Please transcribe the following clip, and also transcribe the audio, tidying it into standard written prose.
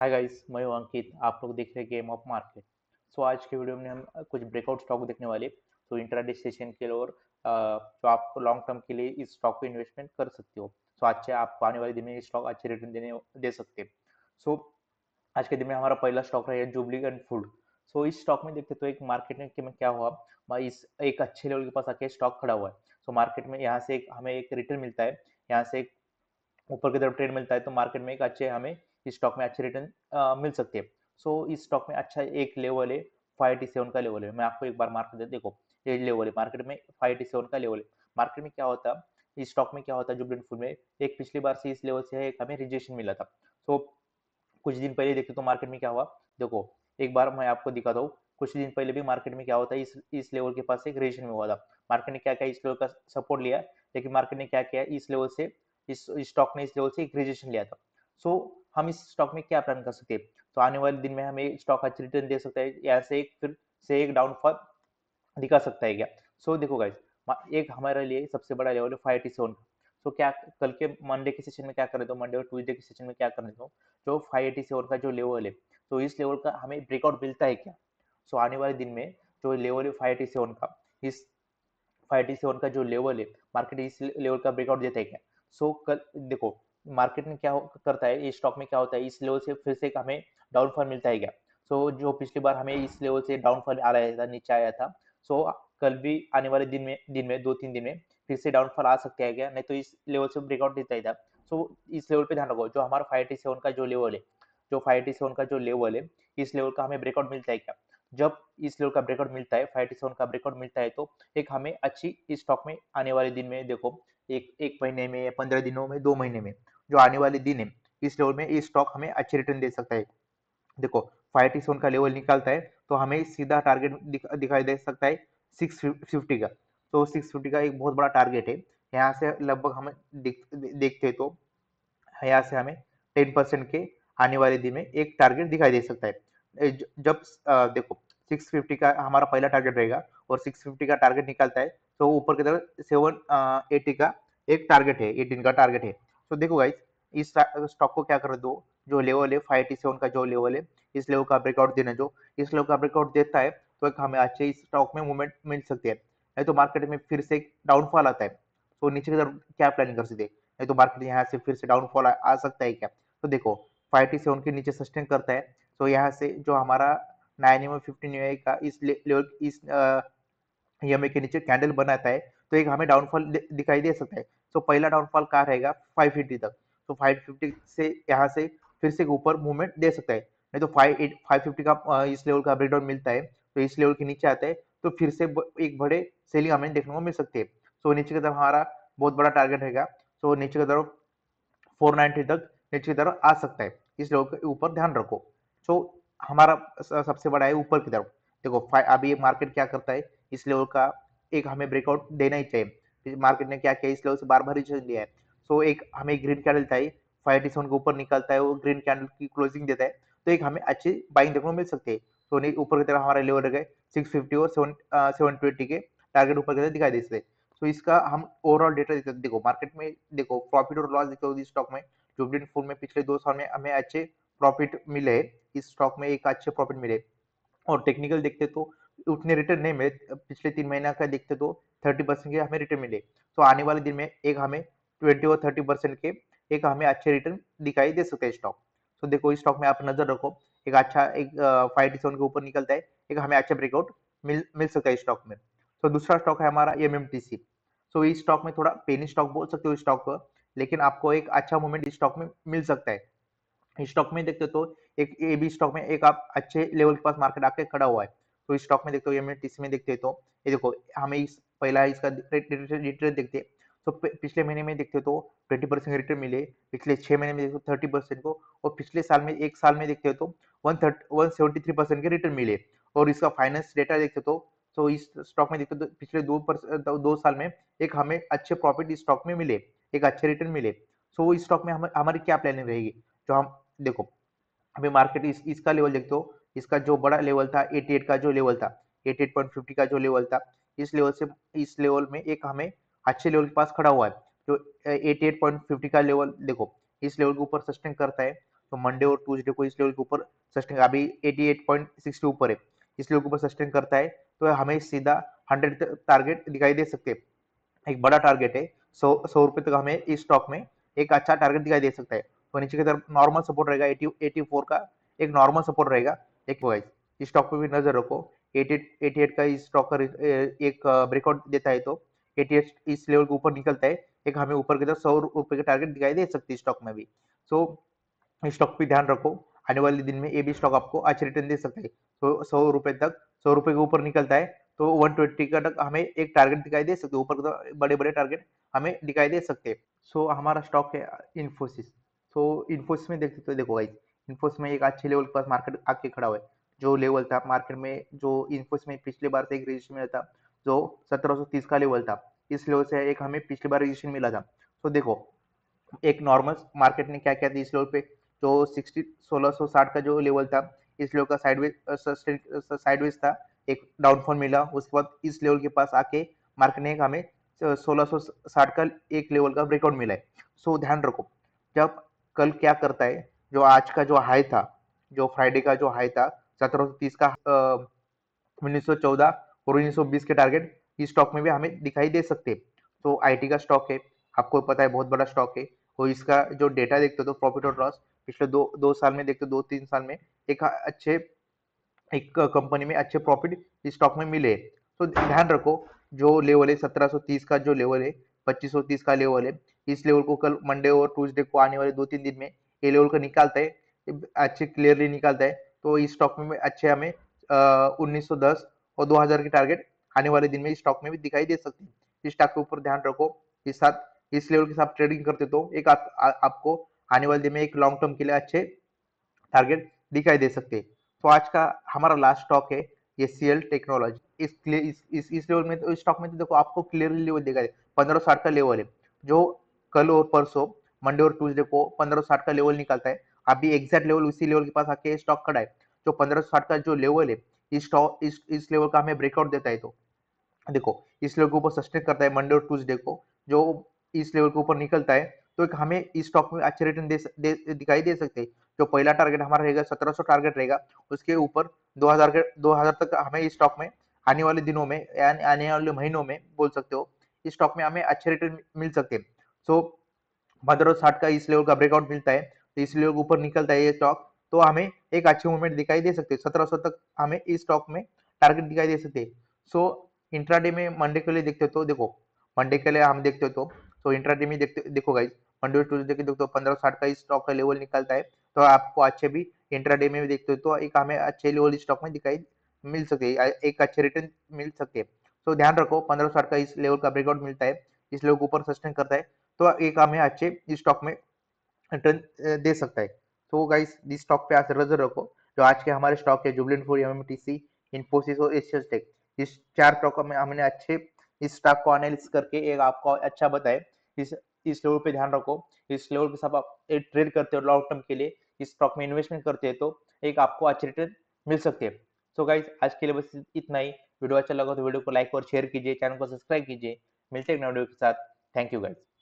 Hi guys, मैं हूं अंकित। आप लोग देख रहे हैं गेम ऑफ मार्केट। सो आज के वीडियो में हम कुछ ब्रेकआउट स्टॉक देखने वाले। तो इंट्राडे सेशन के लिए और जो आप लॉन्ग टर्म के लिए इस स्टॉक पे इन्वेस्टमेंट कर सकते हो। सो अच्छे आपको आने वाले दिन में ये स्टॉक अच्छे रिटर्न देने दे सकते हैं। सो आज के दिन में हमारा पहला स्टॉक रहेगा जुबलीगेंट फूड। सो इस स्टॉक में देखते तो एक मार्केट में क्या हुआ, इस एक अच्छे लेवल के पास आके स्टॉक खड़ा हुआ है। सो मार्केट में यहाँ से हमें एक रिटर्न मिलता है, यहाँ से एक ऊपर की तरफ ट्रेड मिलता है, तो मार्केट में एक अच्छे हमें इस स्टॉक में अच्छे रिटर्न मिल सकते हैं। सो इस स्टॉक में अच्छा एक लेवल है, 587 का लेवल है। मैं आपको एक बार मार्केट दे देखो, ये लेवल है मार्केट में, 587 का लेवल है। मार्केट में क्या होता, इस स्टॉक में क्या होता है, जुबलेंट फूड में एक पिछली बार से इस लेवल से एक हमें रिजेक्शन मिला था। सो कुछ दिन पहले देखते तो मार्केट में क्या हुआ, देखो एक बार मैं आपको दिखाता हूँ। कुछ दिन पहले भी मार्केट में क्या होता है, इस लेवल के पास एक रेजिस्टेंस में हुआ था। मार्केट ने क्या किया, इस लेवल का सपोर्ट लिया, लेकिन मार्केट ने क्या किया, इस लेवल से इस स्टॉक ने इस लेवल से एक रेजिस्टेंस लिया था। सो हम इस स्टॉक में क्या प्लान कर सकते हैं, तो आने वाले दिन में हमें स्टॉक अच्छा रिटर्न दे सकता है, यहाँ से एक फिर से एक डाउनफॉल दिखा सकता है क्या। सो देखो गाइस, एक हमारे लिए सबसे बड़ा लेवल है 587 का। सो क्या कल के मंडे के सेशन में क्या कर रहे थे, मंडे और ट्यूसडे के सेशन में क्या कर रहे थे, जो 587 का जो लेवल है, तो इस लेवल का हमें ब्रेकआउट मिलता है क्या। सो आने वाले दिन में जो लेवल है 587 का, इस 587 का जो लेवल है, मार्केट इस लेवल का ब्रेकआउट देता है क्या। सो कल देखो मार्केट में क्या करता है, इस स्टॉक में क्या होता है, इस लेवल से फिर से हमें डाउनफॉल मिलता है क्या। सो जो पिछली बार हमें इस लेवल से डाउनफॉल आ रहा था, नीचे आया था। सो कल भी आने वाले दिन में 2-3 दिन में फिर से डाउनफॉल आ सकते हैं क्या, नहीं तो इस लेवल से ब्रेकआउट देता ही था। सो इस लेवल पे ध्यान रखो, जो हमारा 587 का जो लेवल है, जो 587 का जो लेवल है, इस लेवल का हमें ब्रेकआउट मिलता है क्या। जब इस लेवल का ब्रेकआउट मिलता है, 587 का ब्रेकआउट मिलता है, तो एक हमें अच्छी इस स्टॉक में आने वाले दिन में देखो, एक एक महीने में, 15 दिनों में, 2 महीने में, जो आने वाले दिन है, इस लेवल में ये स्टॉक हमें अच्छे रिटर्न दे सकता है। देखो 587 का लेवल निकालता है तो हमें सीधा टारगेट दिखाई दे सकता है 650 का। तो 650 का एक बहुत बड़ा टारगेट है। यहाँ से लगभग हम देखते हैं तो यहाँ से हमें 10% के आने वाले दिन में एक टारगेट दिखाई दे सकता है। जब देखो 650 का हमारा पहला टारगेट रहेगा और 650 का टारगेट निकलता है, तो ऊपर की तरफ 780 का एक टारगेट है, 18 का टारगेट है। तो देखो गाइस, इस स्टॉक को क्या कर दो, जो लेवल है 587 का जो लेवल है, इस लेवल का ब्रेकआउट देना, जो इस लेवल का ब्रेकआउट देता है, तो एक हमें अच्छे इस स्टॉक में मूवमेंट मिल सकती है। नहीं तो मार्केट में फिर से डाउनफॉल आता है, तो नीचे की तरफ क्या प्लानिंग कर सकते हैं, नहीं तो मार्केट यहाँ से फिर से डाउनफॉल आ सकता है क्या। तो देखो 587 के नीचे सस्टेन करता है, तो यहाँ से जो हमारा 9 15 का इस लेवल इस ईएमए के नीचे कैंडल बनाता है, तो एक हमें डाउनफॉल दिखाई दे सकता है। तो पहला डाउनफॉल कहाँ रहेगा, 550 तक। तो 550 से यहाँ से फिर से ऊपर मूवमेंट दे सकता है, नहीं तो 550 का इस लेवल का ब्रेकडाउन मिलता है, तो इस लेवल के नीचे आता है, तो फिर से एक बड़े सेलिंग हमें देखने को मिल सकती है। तो नीचे की तरफ हमारा बहुत बड़ा टारगेट रहेगा, तो नीचे की तरफ 490 तक नीचे की तरफ आ सकता है, इस लेवल के ऊपर ध्यान रखो। तो हमारा सबसे बड़ा है ऊपर की तरफ। देखो अभी ये मार्केट क्या करता है, इस लेवल का एक हमें ब्रेकआउट देना ही चाहिए। मार्केट ने क्या किया, इस लेवल से बार बार रिजेक्शन दिया है। सो एक हमें ग्रीन कैंडल चाहिए, 587 के ऊपर निकलता है, वो ग्रीन कैंडल की क्लोजिंग देता है, तो एक हमें अच्छी बाइंग देखने को मिल सकती है। तो ऊपर की तरफ हमारे लेवल रह 650 और 720 के टारगेट ऊपर की तरफ दिखाई दे सकते हैं। तो इसका हम ओवरऑल डेटा देखते, देखो मार्केट में देखो प्रॉफिट और लॉस देखते हो इस स्टॉक में। जुबलिन फूड में पिछले 2 साल में हमें अच्छे प्रॉफिट मिले, इस स्टॉक में एक अच्छे प्रॉफिट मिले। और टेक्निकल देखते तो उतने रिटर्न नहीं मिले, पिछले 3 महीना का देखते तो 30% के हमें रिटर्न मिले। तो आने वाले दिन में एक हमें 20 और 30% के एक हमें अच्छे रिटर्न दिखाई दे सकते हैं स्टॉक। तो देखो इस स्टॉक में आप नजर रखो, एक अच्छा एक 587 के ऊपर निकलता है, एक हमें अच्छा ब्रेकआउट मिल सकता है स्टॉक में। तो दूसरा स्टॉक है हमारा एमएमटीसी। सो इस स्टॉक में थोड़ा पेनी स्टॉक बोल सकते हो स्टॉक को, लेकिन आपको एक अच्छा मूवमेंट इस स्टॉक में मिल सकता है। स्टॉक में देखते हो तो एक ए बी स्टॉक में एक आप अच्छे लेवल के पास मार्केट आके खड़ा हुआ है। तो इस स्टॉक में देखते हो, एमएमटीसी में देखते हो तो ये देखो हमें इस पहला इसका रिटर्न देखते हैं। तो पिछले महीने में देखते हो तो 20% रिटर्न मिले, पिछले 6 महीने में देखो 30% को, और पिछले साल में एक साल में देखते हो तो 173% के रिटर्न मिले। और इसका फाइनेंस डेटा देखते हो तो इस स्टॉक में देखते हो तो पिछले 2 साल में एक हमें अच्छे प्रॉफिट इस स्टॉक में मिले, एक अच्छे रिटर्न मिले। सो इस स्टॉक में हमारी क्या प्लानिंग रहेगी, जो हम देखो अभी मार्केट इसका लेवल देखते हो, इसका जो बड़ा लेवल था 88 का जो लेवल था, 88.50 का जो लेवल था, इस लेवल से इस लेवल में एक हमें अच्छे लेवल के पास खड़ा हुआ है। जो 88.50 का लेवल देखो इस लेवल के ऊपर सस्टेन करता है, तो मंडे और ट्यूसडे को इस लेवल के ऊपर सस्टेन, अभी 88.60 ऊपर है, इस लेवल के ऊपर सस्टेन करता है तो हमें सीधा 100 टारगेट दिखाई दे सकते हैं। एक बड़ा टारगेट है, 100 रुपए तक हमें इस स्टॉक में एक अच्छा टारगेट दिखाई दे सकता है। तो नीचे की तरफ नॉर्मल सपोर्ट रहेगा 84 का, एक नॉर्मल सपोर्ट रहेगा। एक गाइस इस स्टॉक पे भी नजर रखो, 88 का इस स्टॉक का एक ब्रेकआउट देता है तो 88 इस लेवल के ऊपर निकलता है, एक हमें ऊपर की तरफ 100 रुपए का टारगेट दिखाई दे सकती है स्टॉक में भी। सो इस स्टॉक पे ध्यान रखो, आने वाले दिन में ये भी स्टॉक आपको अच्छे रिटर्न दे सकता है। तो 100 रुपए तक, 100 रुपए के ऊपर निकलता है तो 120 का तक हमें एक टारगेट दिखाई दे सकते हैं, ऊपर तो बड़े बड़े टारगेट हमें दिखाई दे सकते हैं। सो हमारा स्टॉक है इन्फोसिस। सो इन्फोसिस में देखते तो देखो भाई, इन्फोसिस में एक अच्छे लेवल के पास मार्केट आके खड़ा हुआ है। जो लेवल था मार्केट में, जो इन्फोसिस में पिछली बार से एक रजिस्ट्रेशन मिला था, जो 1730 का लेवल था, इस लेवल से एक हमें पिछली बार रजिस्ट्रेशन मिला था। तो देखो एक नॉर्मल मार्केट ने क्या किया था इस लेवल पे, जो 1660 का जो लेवल था, इस लेवल का साइडवेज था, एक डाउनफॉल मिला, उसके बाद इस लेवल के पास आके मार्केट ने हमें 1660 का एक लेवल का ब्रेकआउट मिला है। सो ध्यान रखो, जब कल क्या करता है, जो आज का जो हाई था, जो फ्राइडे का जो हाई था 1730 का, 1914 और 1920 के टारगेट इस स्टॉक में भी हमें दिखाई दे सकते हैं। तो आईटी का स्टॉक है, आपको पता है बहुत बड़ा स्टॉक है, और इसका जो डेटा देखते हो तो प्रॉफिट और लॉस पिछले दो साल में देखते हो, 2-3 साल में एक अच्छे, एक कंपनी में अच्छे प्रॉफिट इस स्टॉक में मिले। तो ध्यान रखो, जो लेवल है 1730 का जो लेवल है, 2530 का लेवल है, इस लेवल को कल मंडे और ट्यूसडे को आने वाले 2-3 दिन में ये लेवल को निकालता है, अच्छे क्लियरली निकालता है, तो इस स्टॉक में अच्छे हमें 1910 और 2000 के टारगेट आने वाले दिन में इस स्टॉक में भी दिखाई दे सकते हैं। इस स्टॉक के ऊपर ध्यान रखो, इस साथ इस लेवल के साथ ट्रेडिंग करते तो एक आपको आने वाले दिन में एक लॉन्ग टर्म के लिए अच्छे टारगेट दिखाई दे सकते हैं। तो आज का हमारा लास्ट स्टॉक है ये सीएल टेक्नोलॉजी। इस लेवल में, तो इस स्टॉक में तो देखो आपको क्लियरली लेवल दिखाई दे, 1560 का लेवल है, जो कल और परसों मंडे और ट्यूसडे को 1560 का लेवल निकलता है। अभी एग्जैक्ट लेवल उसी लेवल के पास आके स्टॉक खड़ा है। जो 1560 का जो लेवल है, इस स्टॉक इस लेवल का हमें ब्रेकआउट देता है तो देखो इस लेवल के ऊपर सस्टेन करता है मंडे और ट्यूसडे को, जो इस लेवल के ऊपर निकलता है तो एक हमें इस स्टॉक में अच्छे रिटर्न दिखाई दे सकते हैं। जो पहला टारगेट हमारा रहेगा 1700 टारगेट रहेगा, उसके ऊपर 2000 तक हमें इस स्टॉक में आने वाले दिनों में, यानी आने वाले महीनों में बोल सकते हो, इस स्टॉक में हमें अच्छे रिटर्न मिल सकते हैं। सो 1560 का इस लेवल का ब्रेकआउट मिलता है तो इस लेवल के ऊपर निकलता है ये स्टॉक, तो हमें एक अच्छी मूवमेंट दिखाई दे सकती है, 1700 तक हमें इस स्टॉक में टारगेट दिखाई दे सकते हैं। सो इंट्राडे में मंडे के लिए देखते हो तो देखो, मंडे के लिए हम देखते हो तो इंट्राडे में देखते देखो गाइस, मंडे और ट्यूसडे के देखते हो 1560 का इस स्टॉक का लेवल निकलता है, तो आपको अच्छे भी इंट्राडे में भी देखते हो तो एक हमें अच्छे लेवल स्टॉक में दिखाई मिल सकते हैं, एक अच्छे रिटर्न मिल सकते हैं। तो ध्यान रखो 1560 का इस लेवल का ब्रेकआउट मिलता है, इस लेवल के ऊपर सस्टेन करता है, तो एक हमें अच्छे इस स्टॉक में रिटर्न दे सकता है। तो गाइस इस स्टॉक पे आज नजर रखो, जो आज के हमारे स्टॉक है जुबलेंट फूड, एमएमटीसी, इन्फोसिस और एशियस टेक, इस चार स्टॉक में हमने अच्छे इस स्टॉक को एनालिसिस करके एक आपको अच्छा बताया। इस लेवल पे ध्यान रखो, इस लेवल के साथ आप एक ट्रेड करते हो लॉन्ग टर्म के लिए, इस स्टॉक में इन्वेस्टमेंट करते हैं तो एक आपको अच्छे रिटर्न मिल सकते हैं। सो गाइस आज के लिए बस इतना ही। वीडियो अच्छा लगा तो वीडियो को लाइक और शेयर कीजिए, चैनल को सब्सक्राइब कीजिए। मिलते हैं नए वीडियो के साथ। Thank you guys.